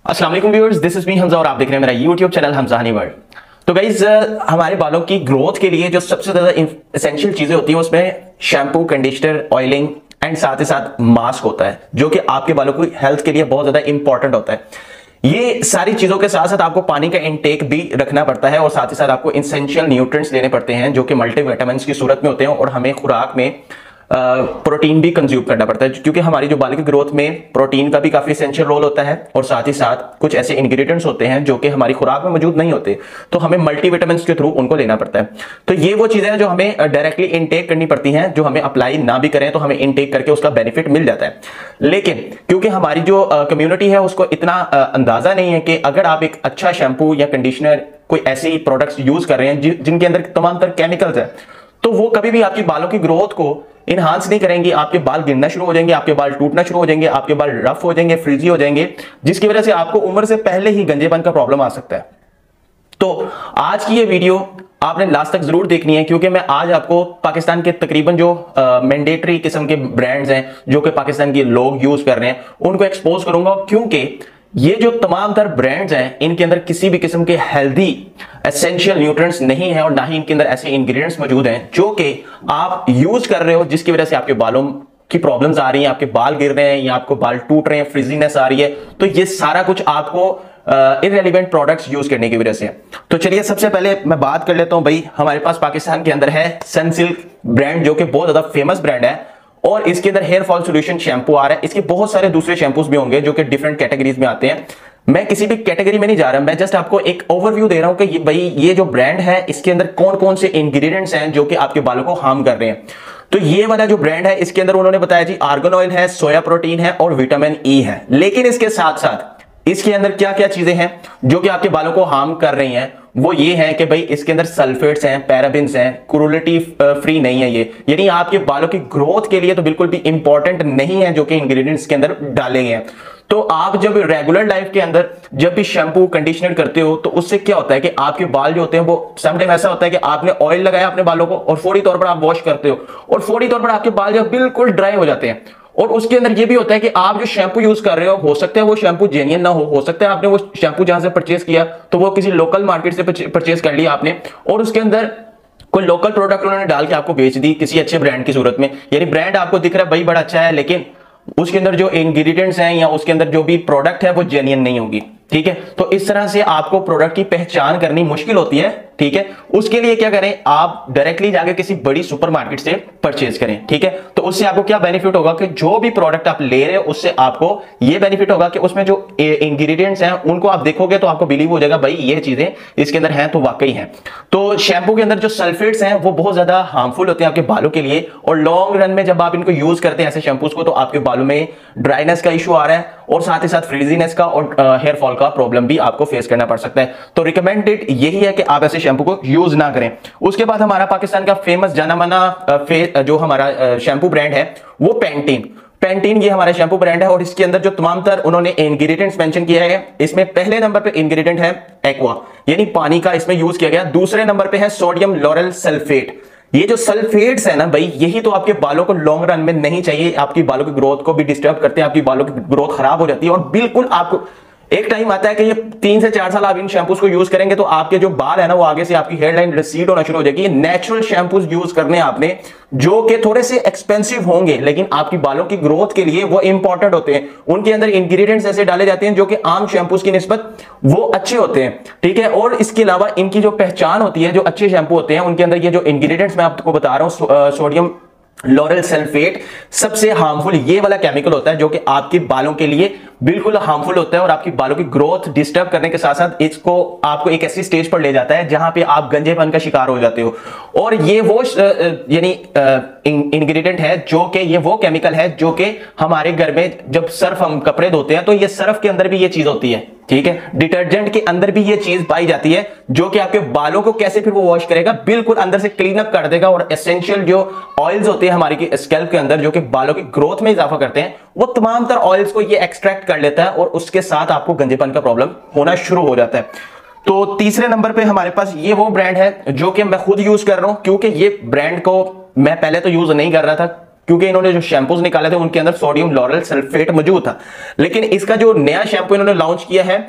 अस्सलाम वालेकुम viewers, this is me Hamza और आप देख रहे हैं मेरा YouTube channel Hamza Honey world. तो गाइज हमारे बालों की ग्रोथ के लिए जो सबसे ज्यादा एसेंशियल चीजें होती है उसमें शैम्पू, कंडीशनर, ऑयलिंग एंड साथ ही साथ मास्क होता है, जो कि आपके बालों की हेल्थ के लिए बहुत ज्यादा इंपॉर्टेंट होता है। ये सारी चीजों के साथ साथ आपको पानी का इनटेक भी रखना पड़ता है और साथ ही साथ आपको एसेंशियल न्यूट्रिएंट्स लेने पड़ते हैं, जो कि मल्टीविटामिन्स की सूरत में होते हैं और हमें खुराक में प्रोटीन भी कंज्यूम करना पड़ता है, क्योंकि हमारी जो बाल की ग्रोथ में प्रोटीन का भी काफी एसेंशियल रोल होता है और साथ ही साथ कुछ ऐसे इंग्रेडिएंट्स होते हैं जो कि हमारी खुराक में मौजूद नहीं होते, तो हमें मल्टीविटामिन्स के थ्रू उनको लेना पड़ता है। तो ये वो चीजें हैं जो हमें डायरेक्टली इनटेक करनी पड़ती हैं, जो हमें अप्लाई ना भी करें तो हमें इनटेक करके उसका बेनिफिट मिल जाता है। लेकिन क्योंकि हमारी जो कम्युनिटी है उसको इतना अंदाजा नहीं है कि अगर आप एक अच्छा शैम्पू या कंडीशनर कोई ऐसे प्रोडक्ट्स यूज कर रहे हैं जिनके अंदर तमाम तरह केमिकल्स है, तो वो कभी भी आपकी बालों की ग्रोथ को इनहांस नहीं करेंगे। आपके बाल गिरना शुरू हो जाएंगे, आपके बाल टूटना शुरू हो जाएंगे, आपके बाल रफ हो जाएंगे, फ्रिजी हो जाएंगे, जिसकी वजह से आपको उम्र से पहले ही गंजेपन का प्रॉब्लम आ सकता है। तो आज की ये वीडियो आपने लास्ट तक जरूर देखनी है, क्योंकि मैं आज आपको पाकिस्तान के तकरीबन जो मैंडेटरी किस्म के ब्रांड्स हैं जो कि पाकिस्तान के लोग यूज कर रहे हैं उनको एक्सपोज करूंगा, क्योंकि ये जो तमाम तर ब्रांड्स हैं इनके अंदर किसी भी किस्म के हेल्दी एसेंशियल न्यूट्रिएंट्स नहीं है और ना ही इनके अंदर ऐसे इंग्रेडिएंट्स मौजूद हैं जो कि आप यूज कर रहे हो, जिसकी वजह से आपके बालों की प्रॉब्लम्स आ रही हैं, आपके बाल गिर रहे हैं या आपको बाल टूट रहे हैं, फ्रिजीनेस आ रही है। तो ये सारा कुछ आपको इररिलेवेंट प्रोडक्ट्स यूज करने की वजह से। तो चलिए सबसे पहले मैं बात कर लेता हूं भाई, हमारे पास पाकिस्तान के अंदर है सनसिल्क ब्रांड, जो कि बहुत ज्यादा फेमस ब्रांड है और इसके अंदर हेयर फॉल सॉल्यूशन शैम्पू आ रहा है। इसके बहुत सारे दूसरे शैम्पूज भी होंगे जो कि डिफरेंट कैटेगरीज में आते हैं। मैं किसी भी कैटेगरी में नहीं जा रहा, मैं जस्ट आपको एक ओवरव्यू दे रहा हूं कि ये जो ब्रांड है इसके अंदर कौन कौन से इंग्रेडिएंट्स हैं जो कि आपके बालों को हार्म कर रहे हैं। तो ये वाला जो ब्रांड है इसके अंदर उन्होंने बताया जी आर्गन ऑयल है, सोया प्रोटीन है और विटामिन ई है। लेकिन इसके साथ साथ इसके अंदर क्या क्या चीजें हैं जो कि आपके बालों को हार्म कर रही हैं, वो ये है कि भाई इसके अंदर सल्फेट्स हैं, पैराबिन्स हैं, क्रूरल्टी फ्री नहीं है ये, यानी आपके बालों की ग्रोथ के लिए तो बिल्कुल भी इंपॉर्टेंट नहीं है जो कि इंग्रेडिएंट्स के अंदर डाले गए हैं। तो आप जब रेगुलर लाइफ के अंदर जब भी शैम्पू कंडीशनर करते हो तो उससे क्या होता है कि आपके बाल जो होते हैं वो समटाइम ऐसा होता है कि आपने ऑयल लगाया अपने बालों को और फौरी तौर पर आप वॉश करते हो और फौरी तौर पर आपके बाल जो बिल्कुल ड्राई हो जाते हैं। और उसके अंदर ये भी होता है कि आप जो शैम्पू यूज कर रहे हो सकता है वो शैम्पू जेन्युइन ना हो सकता है आपने वो शैम्पू जहां से परचेज किया तो वो किसी लोकल मार्केट से परचेज कर लिया आपने और उसके अंदर कोई लोकल प्रोडक्ट उन्होंने डाल के आपको बेच दी किसी अच्छे ब्रांड की सूरत में। यानी ब्रांड आपको दिख रहा है भाई बड़ा अच्छा है, लेकिन उसके अंदर जो इंग्रेडिएंट्स हैं या उसके अंदर जो भी प्रोडक्ट है वो जेन्युइन नहीं होगी। ठीक है, तो इस तरह से आपको प्रोडक्ट की पहचान करनी मुश्किल होती है। ठीक है, उसके लिए क्या करें, आप डायरेक्टली जाके किसी बड़ी सुपरमार्केट से परचेज करें। ठीक है, तो उससे आपको क्या बेनिफिट होगा कि जो भी प्रोडक्ट आप ले रहे हो उससे आपको ये बेनिफिट होगा कि उसमें जो इंग्रेडिएंट्स हैं उनको आप देखोगे तो आपको बिलीव हो जाएगा भाई ये चीजें इसके अंदर हैं तो वाकई हैं। तो शैम्पू के अंदर जो सल्फेट्स हैं वो बहुत ज्यादा हार्मफुल होते हैं आपके बालों के लिए और लॉन्ग रन में जब आप इनको यूज करते हैं ऐसे शैम्पूज को तो आपके बालों में ड्राइनेस का इशू आ रहा है और साथ ही साथ फ्रीजीनेस का और हेयर फॉल का प्रॉब्लम भी आपको फेस करना पड़ सकता है। तो रिकमेंडेड यही है कि आप ऐसे शैम्पू को यूज ना करें। उसके बाद हमारा पाकिस्तान का फेमस जाना माना जो हमारा शैम्पू ब्रांड है वो पैंटीन ये हमारा शैम्पू ब्रांड है और इसके अंदर जो तमाम तर उन्होंने इंग्रेडिएंट्स मेंशन किया है, इसमें पहले नंबर पे इंग्रेडिएंट है एक्वा यानी पानी का इसमें यूज किया गया। दूसरे नंबर पे है सोडियम लॉरेल सल्फेट। ये जो सल्फेट्स है ना भाई, यही तो आपके बालों को लॉन्ग रन में नहीं चाहिए, आपकी बालों की ग्रोथ को भी डिस्टर्ब करते हैं, आपकी बालों की ग्रोथ खराब हो जाती है और बिल्कुल आपको एक टाइम आता है कि ये 3 से 4 साल आप इन शैम्पूज को यूज करेंगे तो आपके जो बाल है ना वो आगे से आपकी हेयर लाइन रिसीड होना शुरू हो जाएगी। ये नेचुरल शैम्पूज यूज करने आपने जो कि थोड़े से एक्सपेंसिव होंगे लेकिन आपकी बालों की ग्रोथ के लिए वो इंपॉर्टेंट होते हैं। उनके अंदर इंग्रेडिएंट्स ऐसे डाले जाते हैं जो कि आम शैम्पूज की निस्बत वो अच्छे होते हैं। ठीक है, और इसके अलावा इनकी जो पहचान होती है, जो अच्छे शैम्पू होते हैं उनके अंदर ये जो इंग्रेडिएंट्स मैं आपको बता रहा हूं, सोडियम लॉरेल सल्फेट सबसे हार्मफुल ये वाला केमिकल होता है जो कि आपके बालों के लिए बिल्कुल हार्मफुल होता है और आपकी बालों की ग्रोथ डिस्टर्ब करने के साथ साथ इसको आपको एक ऐसी स्टेज पर ले जाता है जहां पे आप गंजेपन का शिकार हो जाते हो। और ये वो यानी इंग्रेडिएंट है जो कि ये वो केमिकल है जो कि हमारे घर में जब सर्फ हम कपड़े धोते हैं तो ये सर्फ के अंदर भी ये चीज होती है। ठीक है, डिटर्जेंट के अंदर भी ये चीज पाई जाती है जो कि आपके बालों को कैसे फिर वो वॉश करेगा, बिल्कुल अंदर से क्लीन अप कर देगा और एसेंशियल जो ऑयल्स होते हैं हमारी स्कैल्प के अंदर जो कि बालों की ग्रोथ में इजाफा करते हैं वो तमाम तर ऑयल्स को ये एक्सट्रैक्ट कर लेता है और उसके साथ आपको गंजेपन का प्रॉब्लम होना शुरू हो जाता है। तो तीसरे नंबर पे हमारे पास ये वो ब्रांड है जो कि मैं खुद यूज कर रहा हूं, क्योंकि ये ब्रांड को मैं पहले तो यूज नहीं कर रहा था क्योंकि इन्होंने जो शैम्पूज निकाले थे उनके अंदर सोडियम लॉरेल सल्फेट मौजूद था। लेकिन इसका जो नया शैम्पू इन्होंने लॉन्च किया है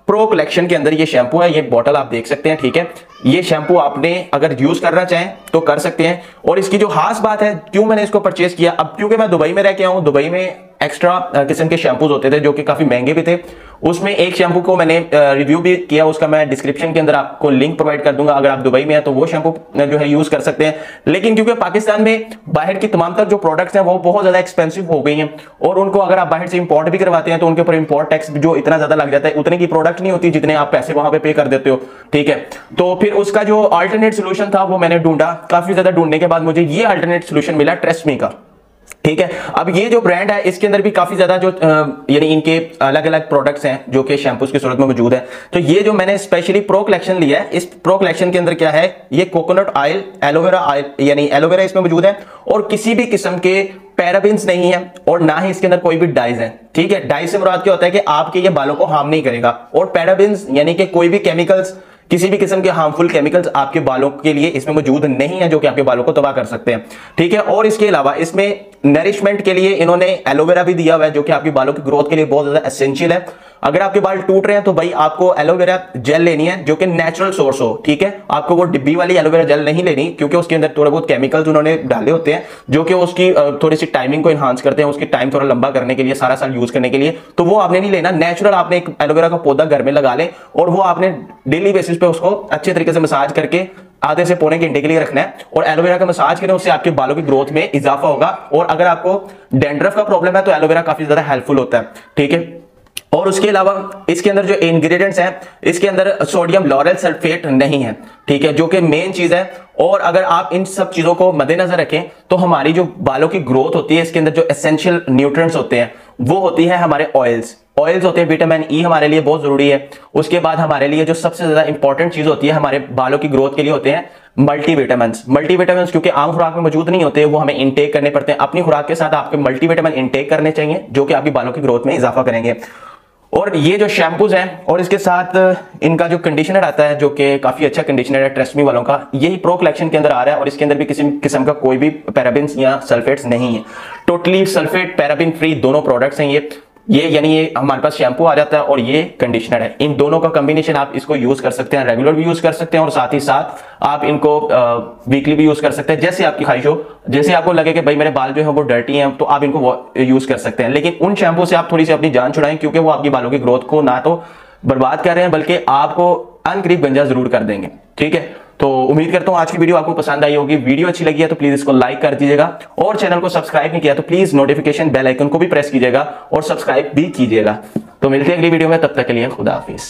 प्रो कलेक्शन के अंदर, ये शैम्पू है, ये बोतल आप देख सकते हैं, ठीक है। ये शैम्पू आपने अगर यूज करना चाहें तो कर सकते हैं। और इसकी जो खास बात है क्यों मैंने इसको परचेज किया, अब क्योंकि मैं दुबई में रह के आऊं, दुबई में एक्स्ट्रा किस्म के शैम्पूज होते थे जो कि काफी महंगे भी थे। उसमें एक शैम्पू को मैंने रिव्यू भी किया, उसका मैं डिस्क्रिप्शन के अंदर आपको लिंक प्रोवाइड कर दूंगा। अगर आप दुबई में हैं तो वो शैम्पू जो है यूज कर सकते हैं। लेकिन क्योंकि पाकिस्तान में बाहर की तमाम तर जो प्रोडक्ट्स हैं वो बहुत ज्यादा एक्सपेंसिव हो गई हैं, और उनको अगर आप बाहर से इंपोर्ट भी करवाते हैं तो उनके ऊपर इंपोर्ट टैक्स जो इतना ज्यादा लग जाता है, उतने की प्रोडक्ट नहीं होती जितने आप पैसे वहां पे कर देते हो, ठीक है। तो फिर उसका जो अल्टरनेट सोल्यूशन था वो मैंने ढूंढा, काफी ज्यादा ढूंढने के बाद मुझे ये अल्टरनेट सोल्यूशन मिला ट्रेस्मी का, ठीक है। अब ये जो ब्रांड है इसके अंदर भी काफी ज्यादा जो यानी इनके अलग अलग प्रोडक्ट्स हैं जो कि शैम्पूस की सूरत में मौजूद है। तो ये जो मैंने स्पेशली प्रो कलेक्शन लिया है, इस प्रो कलेक्शन के अंदर क्या है, ये कोकोनट ऑयल, एलोवेरा ऑयल यानी एलोवेरा इसमें मौजूद है, और किसी भी किस्म के पैराबिन्स नहीं है, और ना ही इसके अंदर कोई भी डाइज है, ठीक है। डाइज से मुराद क्या होता है कि आपके ये बालों को हार्म नहीं करेगा, और पैराबिन्स यानी कि कोई भी केमिकल्स, किसी भी किस्म के हार्मफुल केमिकल्स आपके बालों के लिए इसमें मौजूद नहीं है जो कि आपके बालों को तबाह कर सकते हैं, ठीक है। और इसके अलावा इसमें नरिशमेंट के लिए इन्होंने एलोवेरा भी दिया हुआ है जो कि आपके बालों की ग्रोथ के लिए बहुत ज्यादा एसेंशियल है। अगर आपके बाल टूट रहे हैं तो भाई आपको एलोवेरा जेल लेनी है जो कि नेचुरल सोर्स हो, ठीक है। आपको वो डिब्बी वाली एलोवेरा जेल नहीं लेनी, क्योंकि उसके अंदर थोड़े बहुत केमिकल्स उन्होंने डाले होते हैं जो कि उसकी थोड़ी सी टाइमिंग को एनहांस करते हैं, उसकी टाइम थोड़ा लंबा करने के लिए, सारा साल यूज करने के लिए। तो वो आपने नहीं लेना, नेचुरल आपने एक एलोवेरा का पौधा घर में लगा ले, और वो आपने डेली बेसिस पे उसको अच्छे तरीके से मसाज करके आधे से पौने घंटे के लिए रखना है, और एलोवेरा का मसाज करें, उससे आपके बालों की ग्रोथ में इजाफा होगा। और अगर आपको डैंड्रफ का प्रॉब्लम है तो एलोवेरा काफी ज्यादा हेल्पफुल होता है, ठीक है। और उसके अलावा इसके अंदर जो इंग्रेडिएंट्स हैं, इसके अंदर सोडियम लॉरेल सल्फेट नहीं है, ठीक है, जो कि मेन चीज है। और अगर आप इन सब चीजों को मद्देनजर रखें तो हमारी जो बालों की ग्रोथ होती है, इसके अंदर जो एसेंशियल न्यूट्रिएंट्स होते हैं वो होती है हमारे ऑयल्स होते हैं, विटामिन ई हमारे लिए बहुत जरूरी है। उसके बाद हमारे लिए जो सबसे ज्यादा इंपॉर्टेंट चीज होती है हमारे बालों की ग्रोथ के लिए होते हैं मल्टीविटामिन, क्योंकि आम खुराक में मौजूद नहीं होते, वो हमें इनटेक करने पड़ते हैं। अपनी खुराक के साथ आपके मल्टीविटामिन इनटेक करने चाहिए जो कि आपकी बालों की ग्रोथ में इजाफा करेंगे। और ये जो शैम्पूज हैं और इसके साथ इनका जो कंडीशनर आता है जो कि काफी अच्छा कंडीशनर है ट्रेस्मी वालों का, यही प्रो कलेक्शन के अंदर आ रहा है, और इसके अंदर भी किसी किस्म का कोई भी पैराबिन्स या सल्फेट्स नहीं है, टोटली सल्फेट पैराबिन फ्री दोनों प्रोडक्ट्स हैं ये यानी ये हमारे पास शैम्पू आ जाता है और ये कंडीशनर है। इन दोनों का कॉम्बिनेशन आप इसको यूज कर सकते हैं, रेगुलर भी यूज कर सकते हैं, और साथ ही साथ आप इनको वीकली भी यूज कर सकते हैं, जैसे आपकी ख्वाहिश हो। जैसे आपको लगे कि भाई मेरे बाल जो है वो डर्टी हैं तो आप इनको यूज कर सकते हैं, लेकिन उन शैम्पू से आप थोड़ी सी अपनी जान छुड़ाएं, क्योंकि वो आपकी बालों की ग्रोथ को ना तो बर्बाद कर रहे हैं बल्कि आपको अनकरीब गंजा जरूर कर देंगे, ठीक है। तो उम्मीद करता हूं आज की वीडियो आपको पसंद आई होगी। वीडियो अच्छी लगी है तो प्लीज इसको लाइक कर दीजिएगा, और चैनल को सब्सक्राइब नहीं किया तो प्लीज नोटिफिकेशन बेल आइकन को भी प्रेस कीजिएगा और सब्सक्राइब भी कीजिएगा। तो मिलते हैं अगली वीडियो में, तब तक के लिए खुदा हाफिज।